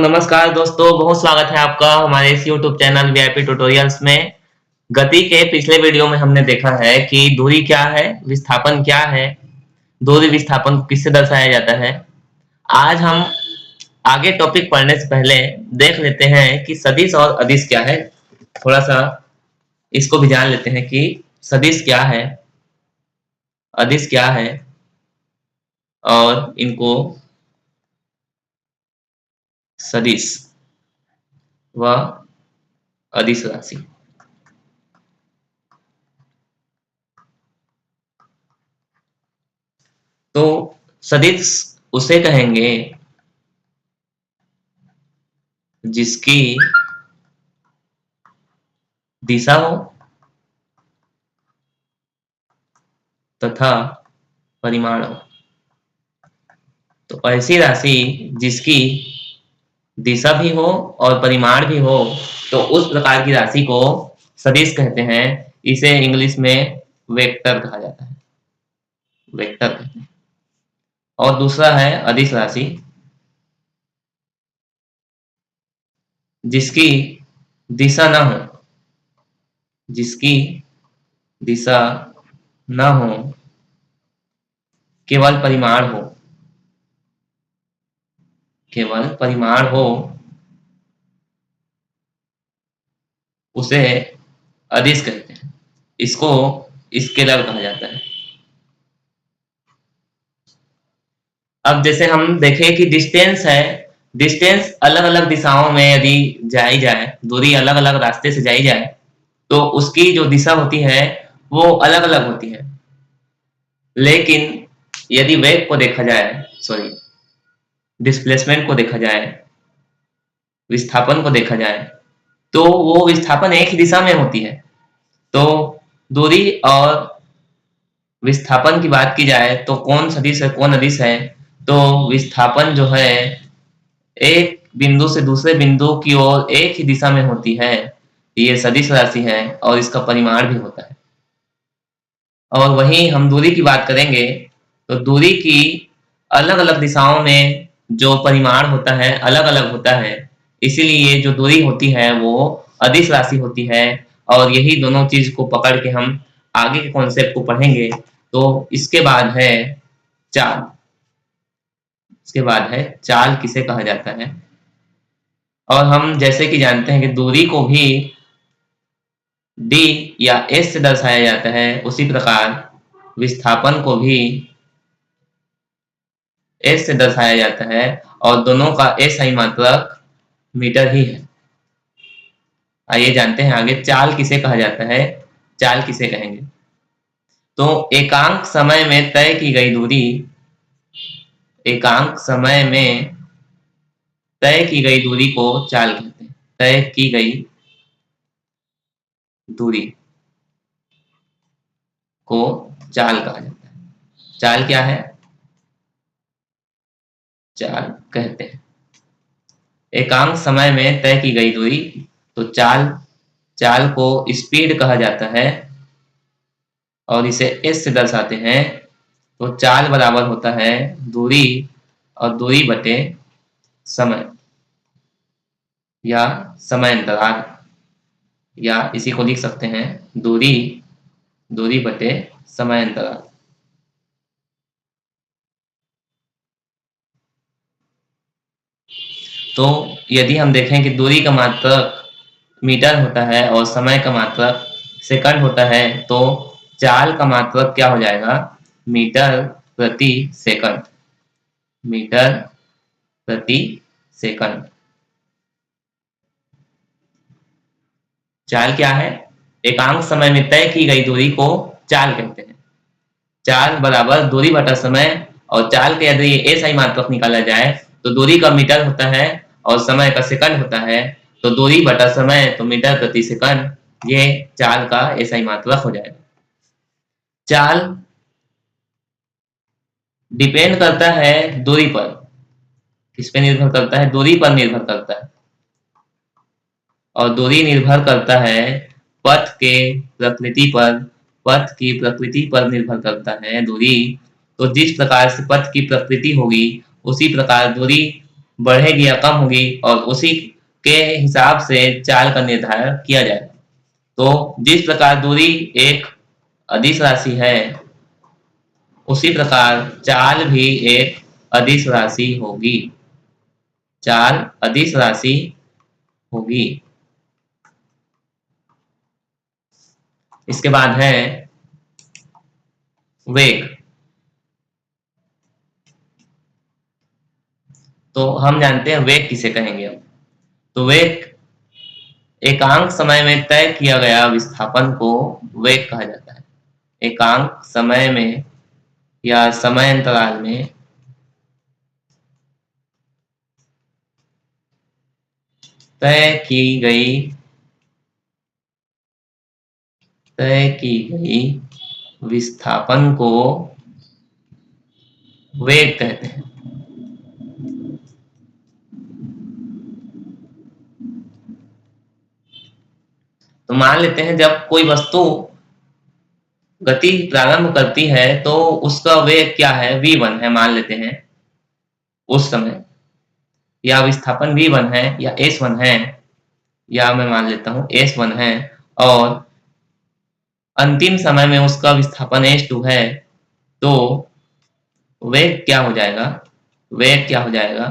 नमस्कार दोस्तों, बहुत स्वागत है आपका हमारे इस यूट्यूब चैनल वीआईपी ट्यूटोरियल्स में। गति के पिछले वीडियो में हमने देखा है कि दूरी क्या है, विस्थापन क्या है, दूरी विस्थापन को किससे दर्शाया जाता है। आज हम आगे टॉपिक पढ़ने से पहले देख लेते हैं कि सदिश और अदिश क्या है। थोड़ा सा इसको भी जान लेते हैं कि सदिश क्या है, अदिश क्या है और इनको सदिश व अदिश राशि। तो सदिश उसे कहेंगे जिसकी दिशा हो तथा परिमाण हो। तो ऐसी राशि जिसकी दिशा भी हो और परिमाण भी हो, तो उस प्रकार की राशि को सदिश कहते हैं। इसे इंग्लिश में वेक्टर कहा जाता है, वेक्टर कहते हैं। और दूसरा है अदिश राशि, जिसकी दिशा ना हो, जिसकी दिशा ना हो, केवल परिमाण हो, केवल परिमाण हो, उसे अदिश कहते हैं। इसको स्केलर कहा जाता है। अब जैसे हम देखें कि डिस्टेंस है, डिस्टेंस अलग अलग दिशाओं में यदि जाई जाए, दूरी अलग अलग रास्ते से जाई जाए, तो उसकी जो दिशा होती है वो अलग अलग होती है। लेकिन यदि वेग को देखा जाए, सॉरी, डिस्प्लेसमेंट को देखा जाए, विस्थापन को देखा जाए, तो वो विस्थापन एक ही दिशा में होती है। तो दूरी और विस्थापन की बात की जाए तो कौन सदिश है कौन अदिश है, तो विस्थापन जो है एक बिंदु से दूसरे बिंदु की ओर एक ही दिशा में होती है, ये सदिश राशि है और इसका परिमाण भी होता है। और वहीं हम दूरी की बात करेंगे तो दूरी की अलग अलग दिशाओं में जो परिमाण होता है अलग अलग होता है, इसीलिए जो दूरी होती है वो अदिश राशि होती है। और यही दोनों चीज को पकड़ के हम आगे के कॉन्सेप्ट को पढ़ेंगे। तो इसके बाद है चाल, इसके बाद है चाल किसे कहा जाता है। और हम जैसे कि जानते हैं कि दूरी को भी डी या एस से दर्शाया जाता है, उसी प्रकार विस्थापन को भी एस से दर्शाया जाता है। और दोनों का एसआई मात्रक मीटर ही है। आइए जानते हैं आगे चाल किसे कहा जाता है, चाल किसे कहेंगे। तो एकांक समय में तय की गई दूरी, एकांक समय में तय की गई दूरी को चाल कहते हैं। तय की गई दूरी को चाल कहा जाता है। चाल क्या है, चाल कहते हैं एकांक समय में तय की गई दूरी। तो चाल, चाल को स्पीड कहा जाता है और इसे एस से दर्शाते हैं। तो चाल बराबर होता है दूरी और दूरी बटे समय या समय अंतराल, या इसी को लिख सकते हैं दूरी, दूरी बटे समय अंतराल। तो यदि हम देखें कि दूरी का मात्रक मीटर होता है और समय का मात्रक सेकंड होता है, तो चाल का मात्रक क्या हो जाएगा, मीटर प्रति सेकंड, मीटर प्रति सेकंड। चाल क्या है, एकांक समय में तय की गई दूरी को चाल कहते हैं। चाल बराबर दूरी बटा समय, और चाल के यदि एसआई मात्रक निकाला जाए तो दूरी का मीटर होता है और समय का सेकंड होता है। तो दूरी बटा समय तो मीटर प्रति सेकंड, ये चाल का एसआई मात्रक हो जाएगा। चाल डिपेंड करता है दूरी पर, किस पे निर्भर करता है, दूरी पर निर्भर करता है। और दूरी निर्भर करता है पथ के प्रकृति पर, पथ की प्रकृति पर निर्भर करता है दूरी। तो जिस प्रकार से पथ की प्रकृति होगी उसी प्रकार दूरी बढ़ेगी या कम होगी, और उसी के हिसाब से चाल का निर्धारण किया जाएगा। तो जिस प्रकार दूरी एक अदिश राशि है, उसी प्रकार चाल भी एक अदिश राशि होगी। चाल अदिश राशि होगी। इसके बाद है वेग। तो हम जानते हैं वेग किसे कहेंगे अब। तो वेग एकांक समय में तय किया गया विस्थापन को वेग कहा जाता है। एकांक समय में या समय अंतराल में तय की गई विस्थापन को वेग कहते हैं। तो मान लेते हैं जब कोई वस्तु गति प्रारंभ करती है तो उसका वेग क्या है, v1 है मान लेते हैं उस समय, या विस्थापन v1 है या s1 है, या मैं मान लेता हूं s1 है, और अंतिम समय में उसका विस्थापन s2 है। तो वेग क्या हो जाएगा, वेग क्या हो जाएगा,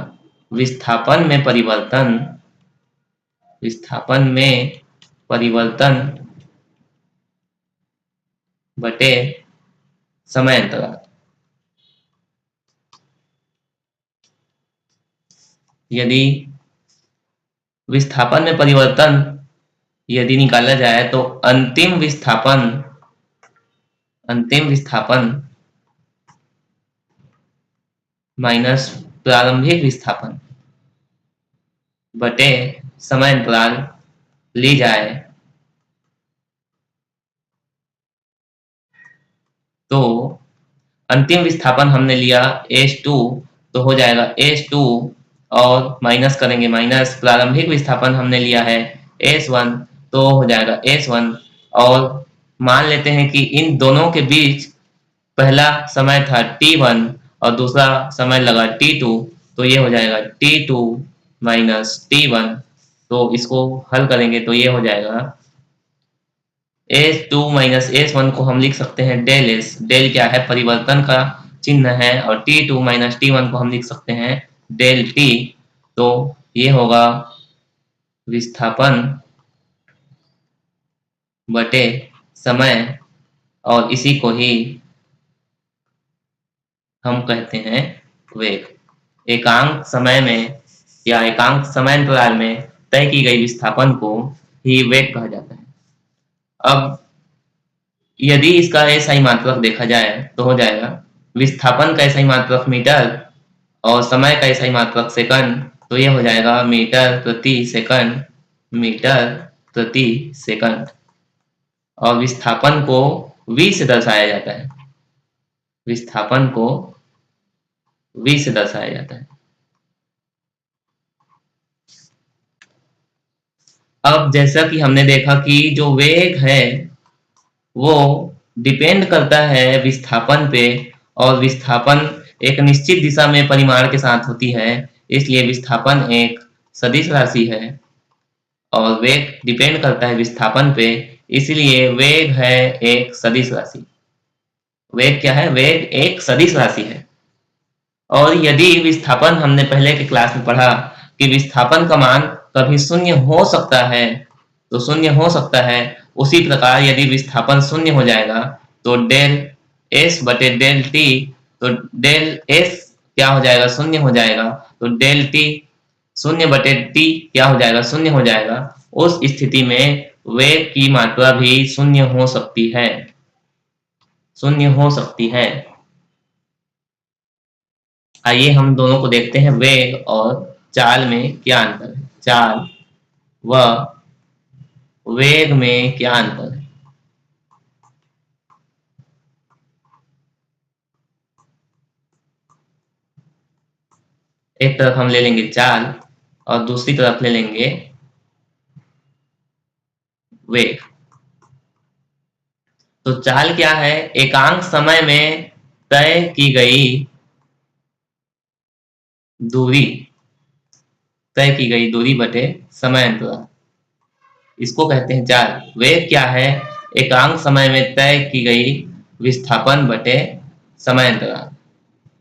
विस्थापन में परिवर्तन, विस्थापन में परिवर्तन बटे समय अंतराल। यदि विस्थापन में परिवर्तन यदि निकाला जाए तो अंतिम विस्थापन माइनस प्रारंभिक विस्थापन बटे समय अंतराल ली जाए तो अंतिम विस्थापन हमने लिया S2, तो हो जाएगा S2 और माइनस करेंगे माइनस प्रारंभिक विस्थापन हमने लिया है S1, तो हो जाएगा S1, और मान लेते हैं कि इन दोनों के बीच पहला समय था T1 और दूसरा समय लगा T2, तो ये हो जाएगा T2 माइनस T1। तो इसको हल करेंगे तो ये हो जाएगा S2 माइनस S1 को हम लिख सकते हैं डेल S। डेल क्या है, परिवर्तन का चिन्ह है, और T2 माइनस T1 को हम लिख सकते हैं डेल T। तो ये होगा विस्थापन बटे समय, और इसी को ही हम कहते हैं वेग। एकांक समय में या एकांक समय अंतराल में तय की गई विस्थापन को ही वेग कहा जाता है। अब यदि इसका एसआई मात्रक देखा जाए तो हो जाएगा विस्थापन का एसआई मात्रक मीटर और समय का एसआई मात्रक सेकंड, तो ये हो जाएगा मीटर प्रति सेकंड, मीटर प्रति सेकंड। और विस्थापन को v से दर्शाया जाता है, विस्थापन को v से दर्शाया जाता है। अब जैसा कि हमने देखा कि जो वेग है वो डिपेंड करता है विस्थापन पे, और विस्थापन एक निश्चित दिशा में परिमाण के साथ होती है, इसलिए विस्थापन एक सदिश राशि है, और वेग डिपेंड करता है विस्थापन पे, इसलिए वेग है एक सदिश राशि। वेग क्या है, वेग एक सदिश राशि है। और यदि विस्थापन, हमने पहले के क्लास में पढ़ा कि विस्थापन का मान कभी शून्य हो सकता है, तो शून्य हो सकता है, उसी प्रकार यदि विस्थापन शून्य हो जाएगा तो डेल एस बटे डेल टी, तो डेल एस क्या हो जाएगा, शून्य हो जाएगा, तो डेल टी शून्य बटे टी क्या हो जाएगा, शून्य हो जाएगा। उस स्थिति में वेग की मात्रा भी शून्य हो सकती है, शून्य हो सकती है। आइए हम दोनों को देखते हैं, वेग और चाल में क्या अंतर है, चाल व वेग में क्या अंतर है। एक तरफ हम ले लेंगे चाल और दूसरी तरफ ले लेंगे वेग। तो चाल क्या है, एकांक समय में तय की गई दूरी तय की गई दूरी बटे समय अंतराल, इसको कहते हैं चाल। वेग क्या है? एकांक समय में तय की गई विस्थापन बटे समय अंतराल,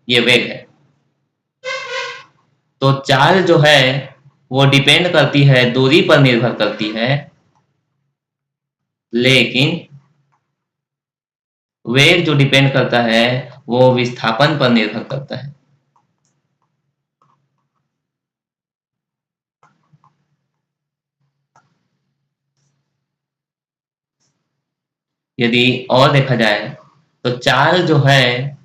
ये वेग है। तो चाल जो है वो डिपेंड करती है, दूरी पर निर्भर करती है, लेकिन वेग जो डिपेंड करता है वो विस्थापन पर निर्भर करता है। यदि और देखा जाए तो चाल जो है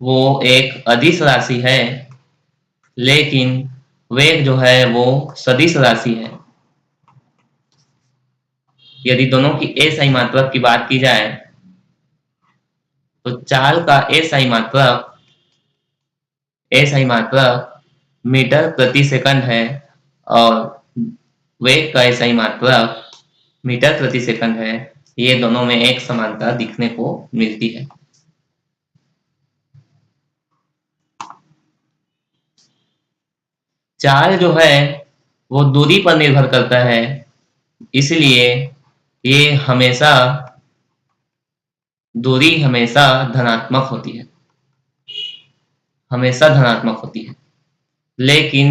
वो एक अदिश राशि है, लेकिन वेग जो है वो सदिश राशि है। यदि दोनों की एसआई मात्रक की बात की जाए तो चाल का एसआई मात्रक मीटर प्रति सेकंड है और वेग का एसआई मात्रक मीटर प्रति सेकंड है। ये दोनों में एक समानता दिखने को मिलती है। चाल जो है वो दूरी पर निर्भर करता है, इसलिए ये दूरी हमेशा धनात्मक होती है, हमेशा धनात्मक होती है। लेकिन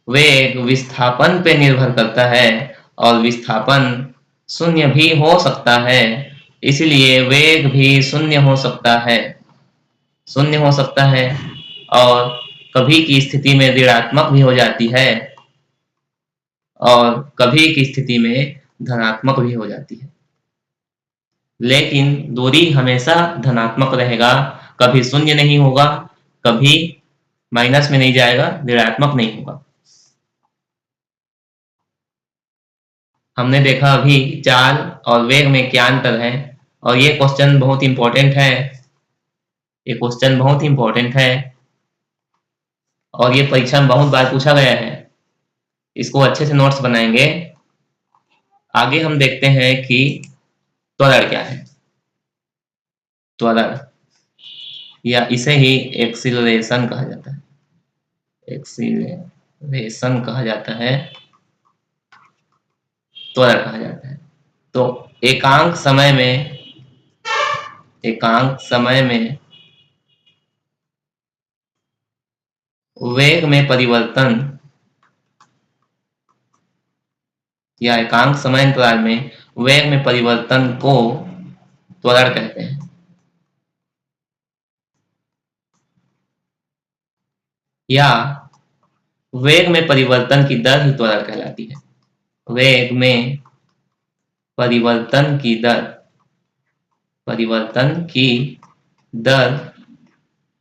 वेग विस्थापन पे निर्भर करता है और विस्थापन शून्य भी हो सकता है, इसलिए वेग भी शून्य हो सकता है और कभी की स्थिति में ऋणात्मक भी हो जाती है और कभी की स्थिति में धनात्मक भी हो जाती है। लेकिन दूरी हमेशा धनात्मक रहेगा, कभी शून्य नहीं होगा, कभी माइनस में नहीं जाएगा, ऋणात्मक नहीं होगा। हमने देखा अभी चाल और वेग में क्या अंतर है, और ये क्वेश्चन बहुत इंपॉर्टेंट है, ये क्वेश्चन बहुत इंपॉर्टेंट है और ये परीक्षा में बहुत बार पूछा गया है। इसको अच्छे से नोट्स बनाएंगे। आगे हम देखते हैं कि त्वरण क्या है। त्वरण या इसे ही एक्सीलरेशन कहा जाता है, एक्सीलरेशन कहा जाता है, त्वरण कहा जाता है। तो एकांक समय में वेग में परिवर्तन या एकांक समय अंतराल में वेग में परिवर्तन को त्वरण कहते हैं। या वेग में परिवर्तन की दर ही त्वरण कहलाती है। वेग में परिवर्तन की दर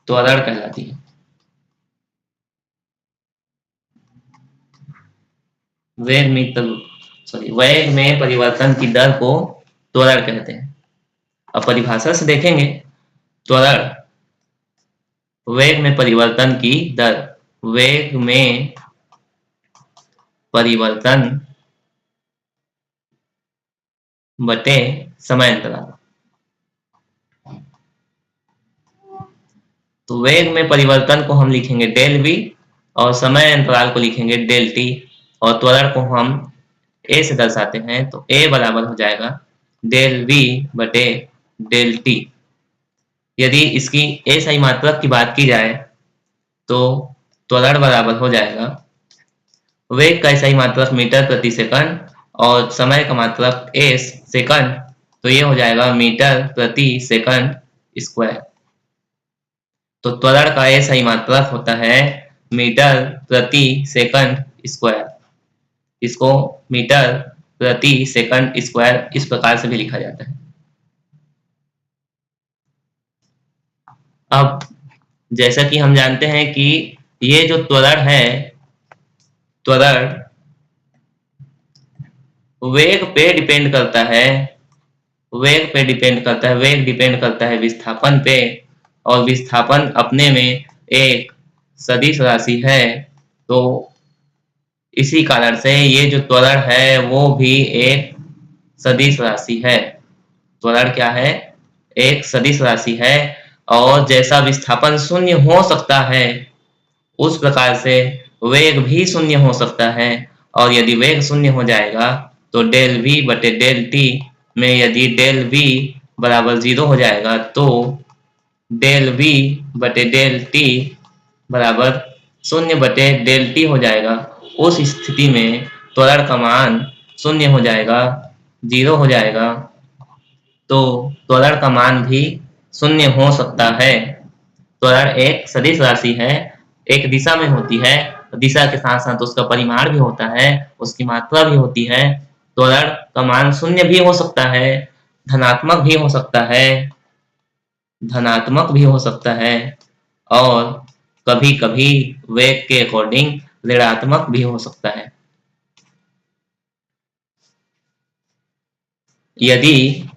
त्वरण कहलाती है। वेग में परिवर्तन की दर को त्वरण कहते हैं। अब परिभाषा से देखेंगे, त्वरण वेग में परिवर्तन की दर, वेग में परिवर्तन बटे समय अंतराल। तो वेग में परिवर्तन को हम लिखेंगे डेल वी और समय अंतराल को लिखेंगे डेल टी, और त्वरण को हम ए से दर्शाते हैं, तो ए बराबर हो जाएगा डेल वी बटे डेल टी। यदि इसकी एसआई मात्रक की बात की जाए तो त्वरण बराबर हो जाएगा वेग का एसआई मात्रक मीटर प्रति सेकंड और समय का मात्रक एस सेकंड, तो ये हो जाएगा मीटर प्रति सेकंड स्क्वायर। तो त्वरण का एसआई मात्रक होता है मीटर प्रति सेकंड स्क्वायर। इसको मीटर प्रति सेकंड स्क्वायर इस प्रकार से भी लिखा जाता है। अब जैसा कि हम जानते हैं कि ये जो त्वरण है, त्वरण वेग पे डिपेंड करता है, वेग डिपेंड करता है विस्थापन पे, और विस्थापन अपने में एक सदिश राशि है। तो इसी कारण से ये जो त्वरण है वो भी एक सदिश राशि है। त्वरण क्या है? एक सदिश राशि है, और जैसा विस्थापन शून्य हो सकता है उस प्रकार से वेग भी शून्य हो सकता है, और यदि वेग शून्य हो जाएगा तो डेल वी बटे डेल टी में यदि डेल वी बराबर 0 हो जाएगा तो डेल वी बटे डेल टी बराबर 0 बटे डेल टी हो जाएगा। उस स्थिति में त्वरण का मान 0 हो जाएगा, 0 हो जाएगा, तो त्वरण का मान भी 0 हो सकता है। त्वरण एक सदिश राशि है, एक दिशा में होती है, दिशा के साथ साथ उसका परिमाण भी होता है, उसकी मात्रा भी होती है। त्वरण का मान 0 भी हो सकता है, धनात्मक भी हो सकता है, धनात्मक भी हो सकता है, और कभी कभी वेग के अकॉर्डिंग ऋणात्मक भी हो सकता है। यदि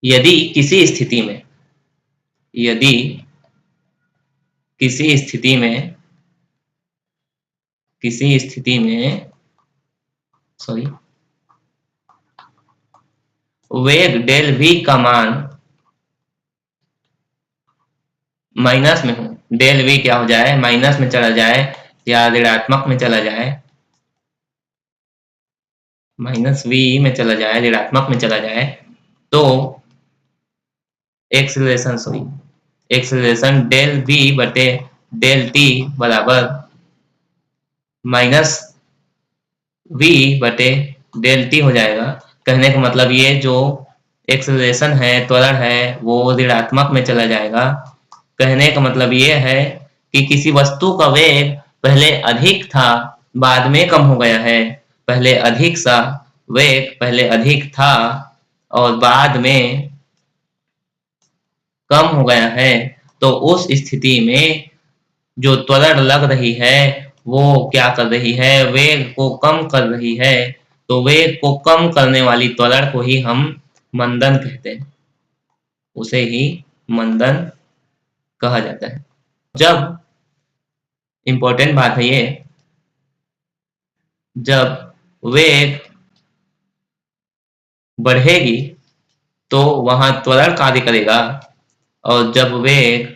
यदि किसी स्थिति में यदि किसी स्थिति में किसी स्थिति में सॉरी वेग डेल वी का मान माइनस में हो, डेल वी क्या हो जाए, माइनस में चला जाए या ऋणात्मक में चला जाए, माइनस वी में चला जाए, ऋणात्मक में चला जाए, तो एक्सेलरेशन डेल वी बटे डेल टी बराबर माइनस वी बटे डेल टी हो जाएगा। कहने का मतलब ये जो एक्सेलरेशन है, त्वरण है, वो ऋणात्मक में चला जाएगा। कहने का मतलब ये है कि किसी वस्तु का वेग पहले अधिक था, बाद में कम हो गया है। पहले अधिक सा वेग पहले अधिक था और बाद में कम हो गया है, तो उस स्थिति में जो त्वरण लग रही है वो क्या कर रही है, वेग को कम कर रही है। तो वेग को कम करने वाली त्वरण को ही हम मंदन कहते हैं, उसे ही मंदन कहा जाता है। जब इंपॉर्टेंट बात है ये, जब वेग बढ़ेगी तो वहां त्वरण कार्य करेगा, और जब वेग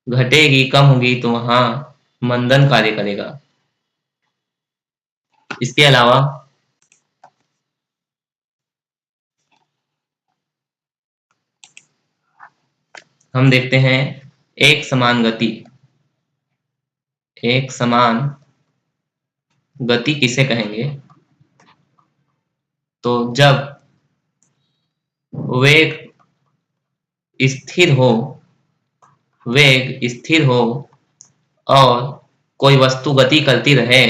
घटेगी, कम होगी, तो वहां मंदन कार्य करेगा। इसके अलावा हम देखते हैं एक समान गति। एक समान गति किसे कहेंगे? तो जब वेग स्थिर हो, वेग स्थिर हो और कोई वस्तु गति करती रहे,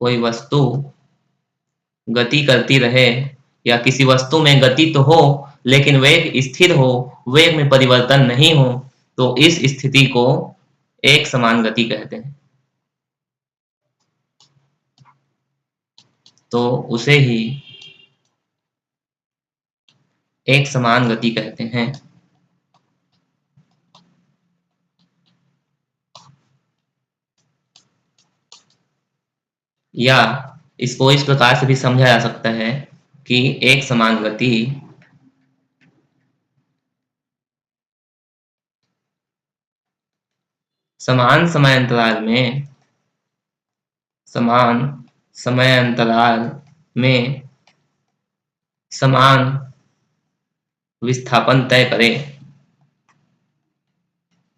कोई वस्तु गति करती रहे, या किसी वस्तु में गति तो हो लेकिन वेग स्थिर हो, वेग में परिवर्तन नहीं हो, तो इस स्थिति को एक समान गति कहते हैं। तो उसे ही एक समान गति कहते हैं। या इसको इस प्रकार से भी समझा जा सकता है कि एक समान गति समान समय अंतराल में समान समय अंतराल में समान विस्थापन तय करे,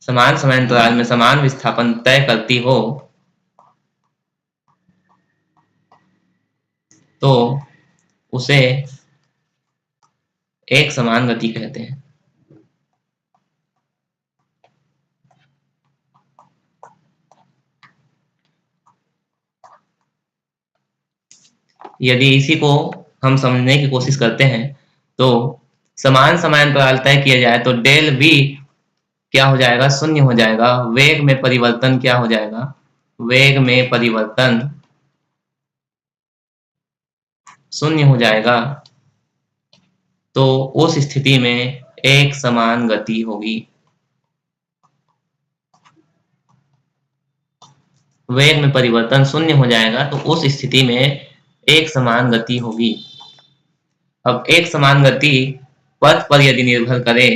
समान समय अंतराल में समान विस्थापन तय करती हो, तो उसे एक समान गति कहते हैं। यदि इसी को हम समझने की कोशिश करते हैं तो समान समय अंतराल तय किया जाए तो डेल वी क्या हो जाएगा, शून्य हो जाएगा। वेग में परिवर्तन क्या हो जाएगा, वेग में परिवर्तन शून्य हो जाएगा। तो उस स्थिति में एक समान गति होगी। वेग में परिवर्तन शून्य हो जाएगा तो उस स्थिति में एक समान गति होगी। अब एक समान गति पथ पर यदि निर्भर करे,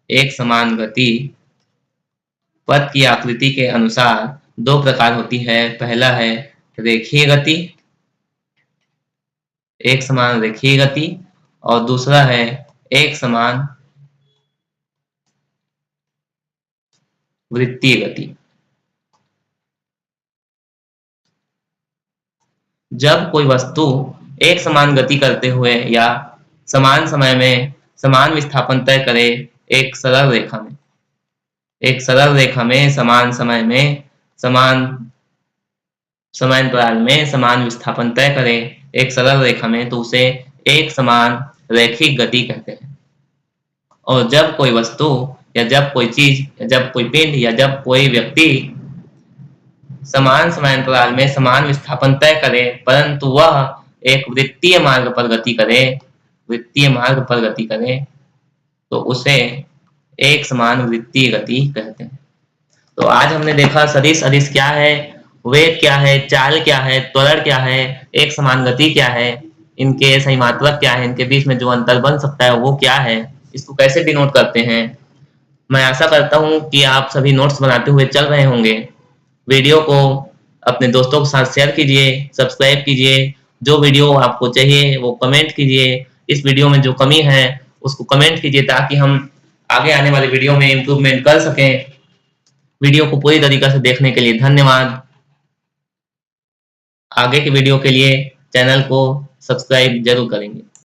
एक समान गति पथ की आकृति के अनुसार दो प्रकार होती है। पहला है रेखीय गति, एक समान रेखीय गति, और दूसरा है एक समान वृत्तीय गति। जब कोई वस्तु एक समान गति करते हुए या समान समय में समान विस्थापन तय करे, एक सरल रेखा में समान समय में समान समयांतराल में समान विस्थापन तय करे, एक सरल रेखा में, तो उसे एक समान रैखिक गति कहते हैं। और जब कोई वस्तु या जब कोई चीज या जब कोई पिंड या जब कोई व्यक्ति समान समयांतराल में समान विस्थापन तय करे परंतु वह एक वृत्तीय मार्ग पर गति करे, तो उसे एक समान वृत्तीय गति कहते हैं। तो आज हमने देखा सदिश अदिश क्या है, वेग क्या है, चाल क्या है, त्वरण क्या है, एक समान गति क्या है, इनके सही मात्रक क्या है, इनके बीच में जो अंतर बन सकता है वो क्या है, इसको कैसे डिनोट करते हैं। मैं आशा करता हूं कि आप सभी नोट्स बनाते हुए चल रहे होंगे। वीडियो को अपने दोस्तों के साथ शेयर कीजिए, सब्सक्राइब कीजिए, जो वीडियो आपको चाहिए वो कमेंट कीजिए, इस वीडियो में जो कमी है उसको कमेंट कीजिए ताकि हम आगे आने वाले वीडियो में इम्प्रूवमेंट कर सकें। वीडियो को पूरी तरीके से देखने के लिए धन्यवाद। आगे के वीडियो के लिए चैनल को सब्सक्राइब जरूर करेंगे।